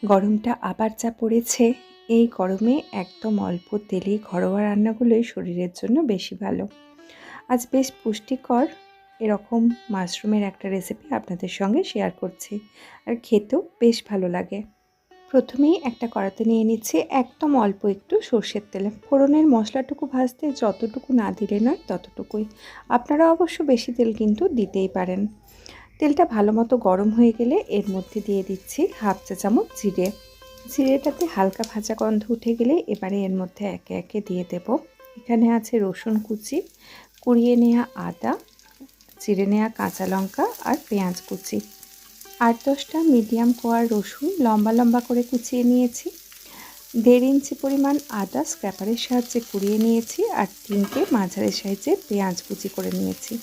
গরমটা আবার যা পড়েছে, এই গরমে একদম অল্প তেলে ঘরোয়া রান্নাগুলোই শরীরের জন্য বেশি ভালো। আজ বেশ পুষ্টিকর এরকম মাশরুমের একটা রেসিপি আপনাদের সঙ্গে শেয়ার করছি, আর খেতেও বেশ ভালো লাগে। প্রথমেই একটা কড়াতে নিয়ে নিচ্ছি একদম অল্প একটু সর্ষের তেল। ফোড়নের মশলাটুকু ভাজতে যতটুকু না দিলে নয় ততটুকুই। আপনারা অবশ্য বেশি তেল কিন্তু দিতেই পারেন। তেলটা ভালো মতো গরম হয়ে গেলে এর মধ্যে দিয়ে দিচ্ছি হাফ চা চামচ জিরে। জিরেটাতে হালকা ভাজা গন্ধ উঠে গেলে এবারে এর মধ্যে একে একে দিয়ে দেব, এখানে আছে রসুন কুচি, কুড়িয়ে নেওয়া আদা, চিড়ে নেওয়া কাঁচা লঙ্কা আর পেঁয়াজ কুচি। 8-10টা মিডিয়াম কোয়ার রসুন লম্বা লম্বা করে কুচিয়ে নিয়েছি। 1.5 ইঞ্চি পরিমাণ আদা স্ক্র্যাপারের সাহায্যে কুড়িয়ে নিয়েছি, আর 3টে মাঝারি সাইজের পেঁয়াজ কুচি করে নিয়েছি।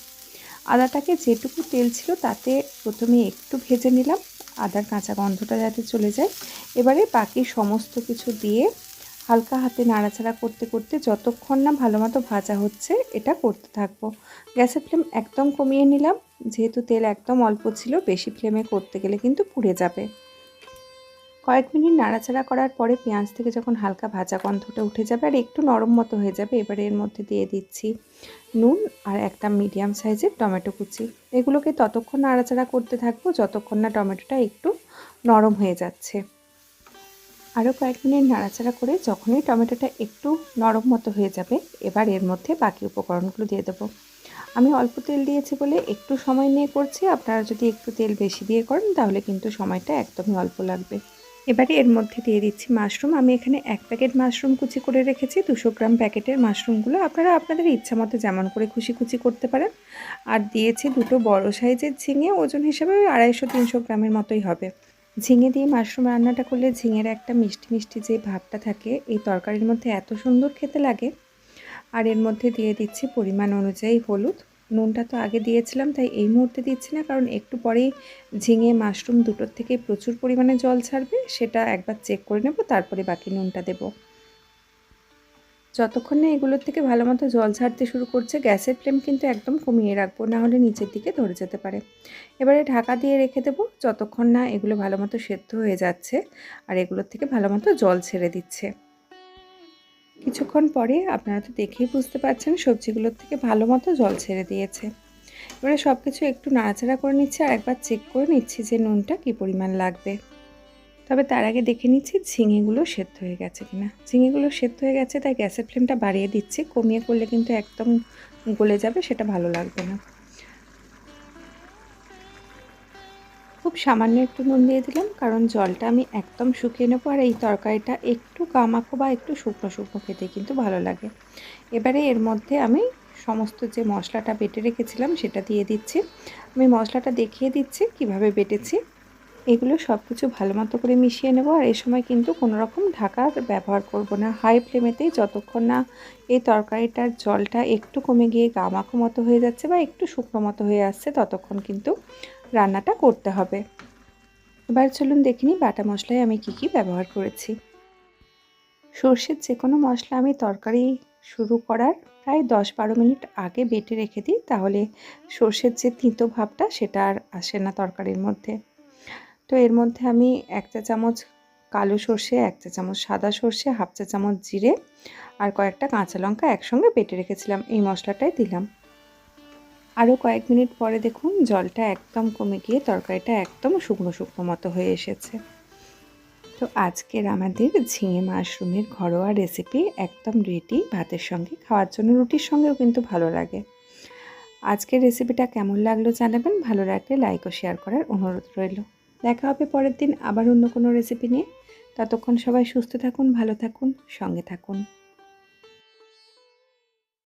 আদাটাকে যেটুকু তেল ছিল তাতে প্রথমে একটু ভেজে নিলাম, আদার কাঁচা গন্ধটা যাতে চলে যায়। এবারে বাকি সমস্ত কিছু দিয়ে হালকা হাতে নাড়াচাড়া করতে করতে যতক্ষণ না ভালো মতো ভাজা হচ্ছে এটা করতে থাকবো। গ্যাসের ফ্লেম একদম কমিয়ে নিলাম, যেহেতু তেল একদম অল্প ছিল, বেশি ফ্লেমে করতে গেলে কিন্তু পুড়ে যাবে। কয়েক মিনিট নাড়াচাড়া করার পরে পেঁয়াজ থেকে যখন হালকা ভাজা গন্ধটা উঠে যাবে আর একটু নরম মতো হয়ে যাবে, এবারে এর মধ্যে দিয়ে দিচ্ছি নুন আর একটা মিডিয়াম সাইজের টমেটো কুচি। এগুলোকে ততক্ষণ নাড়াচাড়া করতে থাকবো যতক্ষণ না টমেটোটা একটু নরম হয়ে যাচ্ছে। আরও কয়েক মিনিট নাড়াচাড়া করে যখনই টমেটোটা একটু নরম মতো হয়ে যাবে, এবার এর মধ্যে বাকি উপকরণগুলো দিয়ে দেবো। আমি অল্প তেল দিয়েছি বলে একটু সময় নিয়ে করছি, আপনারা যদি একটু তেল বেশি দিয়ে করেন তাহলে কিন্তু সময়টা একদমই অল্প লাগবে। এবারে এর মধ্যে দিয়ে দিচ্ছি মাশরুম। আমি এখানে 1 প্যাকেট মাশরুম কুচি করে রেখেছি। 200 গ্রাম প্যাকেটের মাশরুমগুলো আপনারা আপনাদের ইচ্ছা মতো যেমন করে খুশি কুচি করতে পারেন। আর দিয়েছি 2টো বড় সাইজের ঝিঙে, ওজন হিসেবে 250-300 গ্রামের মতোই হবে। ঝিঙে দিয়ে মাশরুম রান্নাটা করলে ঝিঙের একটা মিষ্টি মিষ্টি যে ভাবটা থাকে, এই তরকারির মধ্যে এত সুন্দর খেতে লাগে। আর এর মধ্যে দিয়ে দিচ্ছি পরিমাণ অনুযায়ী হলুদ। নুনটা তো আগে দিয়েছিলাম, তাই এই মুহূর্তে দিচ্ছি না, কারণ একটু পরেই ঝিঙে মাশরুম দুটোর থেকে প্রচুর পরিমাণে জল ছাড়বে, সেটা একবার চেক করে নেব, তারপরে বাকি নুনটা দেব। যতক্ষণ না এগুলোর থেকে ভালো মতো জল ছাড়তে শুরু করছে, গ্যাসের ফ্লেম কিন্তু একদম কমিয়ে রাখবো, না হলে নিচের দিকে ধরে যেতে পারে। এবারে ঢাকা দিয়ে রেখে দেবো যতক্ষণ না এগুলো ভালো মতো সেদ্ধ হয়ে যাচ্ছে আর এগুলোর থেকে ভালো মতো জল ছেড়ে দিচ্ছে। কিছুক্ষণ পরে আপনারা তো দেখেই বুঝতে পারছেন সবজিগুলোর থেকে ভালো মতো জল ছেড়ে দিয়েছে। এবারে সব কিছু একটু নাড়াচাড়া করে নিচ্ছি আর একবার চেক করে নিচ্ছি যে নুনটা কী পরিমাণ লাগবে। তবে তার আগে দেখে নিচ্ছি ঝিঙেগুলো সেদ্ধ হয়ে গেছে কিনা। ঝিঙেগুলো সেদ্ধ হয়ে গেছে, তাই গ্যাসের ফ্লেমটা বাড়িয়ে দিচ্ছি। কমিয়ে করলে কিন্তু একদম গলে যাবে, সেটা ভালো লাগবে না। খুব সামান্য একটু নুন দিয়ে দিলাম, কারণ জলটা আমি একদম শুকিয়ে নেবো, আর এই তরকারিটা একটু কামাখো বা একটু শুকনো শুকনো খেতে কিন্তু ভালো লাগে। এবারে এর মধ্যে আমি সমস্ত যে মশলাটা বেটে রেখেছিলাম সেটা দিয়ে দিচ্ছি। আমি মশলাটা দেখিয়ে দিচ্ছি কিভাবে বেটেছি। এগুলো সব কিছু ভালো মতো করে মিশিয়ে নেব, আর এই সময় কিন্তু কোনো রকম ঢাকার ব্যবহার করব না। হাই ফ্লেমেতেই যতক্ষণ না এই তরকারিটার জলটা একটু কমে গিয়ে গামাখো মতো হয়ে যাচ্ছে বা একটু শুকনো মতো হয়ে আসছে, ততক্ষণ কিন্তু রান্নাটা করতে হবে। এবার চলুন দেখে নিই বাটা মশলায় আমি কি কি ব্যবহার করেছি। সর্ষের যে কোনো মশলা আমি তরকারি শুরু করার প্রায় 10-12 মিনিট আগে বেটে রেখে দিই, তাহলে সর্ষের যে তিতো ভাবটা সেটা আর আসে না তরকারির মধ্যে। তো এর মধ্যে আমি 1 চা চামচ কালো সর্ষে, 1 চা চামচ সাদা সর্ষে, হাফ চা চামচ জিরে আর কয়েকটা কাঁচা লঙ্কা একসঙ্গে বেটে রেখেছিলাম, এই মশলাটাই দিলাম। আরও কয়েক মিনিট পরে দেখুন জলটা একদম কমে গিয়ে তরকারিটা একদম শুকনো শুকনো মতো হয়ে এসেছে। তো আজকের আমাদের ঝিঙে মাশরুমের ঘরোয়া রেসিপি একদম রেডি, ভাতের সঙ্গে খাওয়ার জন্য, রুটির সঙ্গেও কিন্তু ভালো লাগে। আজকের রেসিপিটা কেমন লাগলো জানাবেন, ভালো লাগলে লাইক ও শেয়ার করার অনুরোধ রইল। দেখা হবে পরের দিন আবার অন্য কোনো রেসিপি নিয়ে। ততক্ষণ সবাই সুস্থ থাকুন, ভালো থাকুন, সঙ্গে থাকুন।